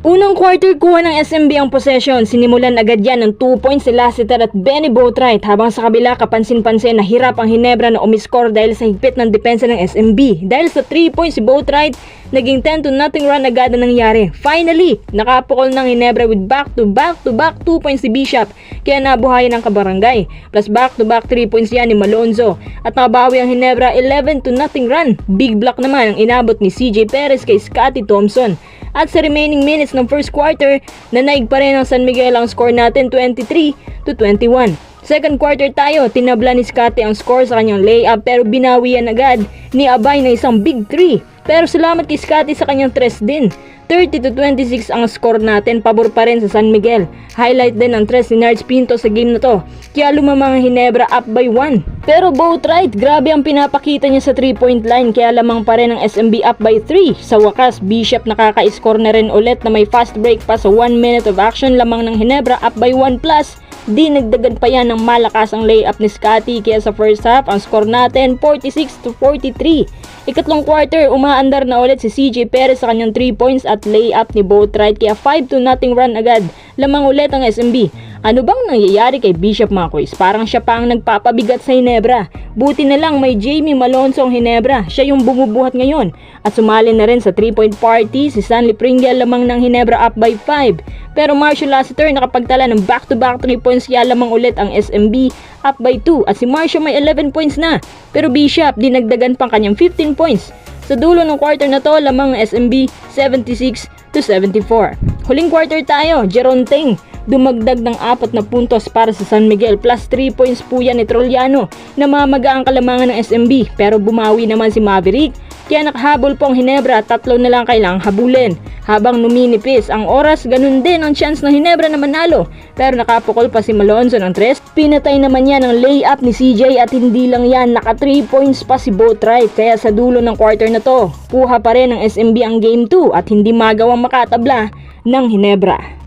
Unang quarter kuha ng SMB ang possession, sinimulan agad yan ng 2 points si Lassiter at Benny Boatwright habang sa kabila kapansin-pansin na hirap ang Ginebra na umiscore dahil sa higpit ng depensa ng SMB. Dahil sa 3 points si Boatwright, naging 10-0 run agad na nangyari. Finally, nakapukol ng Ginebra with back-to-back 2 points si Bishop kaya nabuhayan ang kabarangay. Plus back-to-back 3 points yan ni Malonzo at nakabawi ang Ginebra 11-0 run. Big block naman ang inabot ni CJ Perez kay Scottie Thompson. At sa remaining minutes ng first quarter, nanaig pa rin ang San Miguel ang score natin 23-21. Second quarter tayo, tinabla ni Scottie ang score sa kanyang layup pero binawian agad ni Abay na isang big 3. Pero salamat kay Scottie sa kanyang 3 din. 30-26 ang score natin, pabor pa rin sa San Miguel. Highlight din ang 3 ni Nards Pinto sa game na to, kaya lumamang ang Ginebra up by 1. Pero Boatwright, grabe ang pinapakita niya sa 3-point line kaya lamang pa rin ang SMB up by 3. Sa wakas, Bishop nakaka-score na rin ulit na may fast break pa sa 1 minute of action lamang ng Ginebra up by 1 plus. Dinagdagan pa yan ng malakas ang layup ni Scottie kaya sa first half ang score natin 46-43. Ikatlong quarter, umaandar na ulit si CJ Perez sa kanyang 3 points at layup ni Boatwright kaya 5-0 run agad. Lamang ulit ang SMB. Ano bang nangyayari kay Bishop mga kuys? Parang siya pa ang nagpapabigat sa Ginebra. Buti na lang may Jamie Malonzo ang Ginebra. Siya yung bumubuhat ngayon. At sumali na rin sa 3-point party si Stanley Pringle lamang ng Ginebra up by 5. Pero Marshall Lassiter nakapagtala ng back-to-back 3 points kaya lamang ulit ang SMB up by 2. At si Marshall may 11 points na. Pero Bishop dinagdagan pang kanyang 15 points. Sa dulo ng quarter na to, lamang ang SMB 76-74. Huling quarter tayo, Jeron Teng dumagdag ng 4 na puntos para sa San Miguel plus 3 points po yan ni Trollano. Namamaga ang kalamangan ng SMB pero bumawi naman si Maverick. Kaya nakahabol po ang Ginebra at 3 na lang kailangang habulin. Habang numinipis ang oras, ganun din ang chance ng Ginebra na manalo. Pero nakapukol pa si Malonzo ng 3. Pinatay naman yan ang layup ni CJ at hindi lang yan, naka 3 points pa si Boatwright. Kaya sa dulo ng quarter na to, kuha pa rin ng SMB ang game 2 at hindi magawang makatabla ng Ginebra.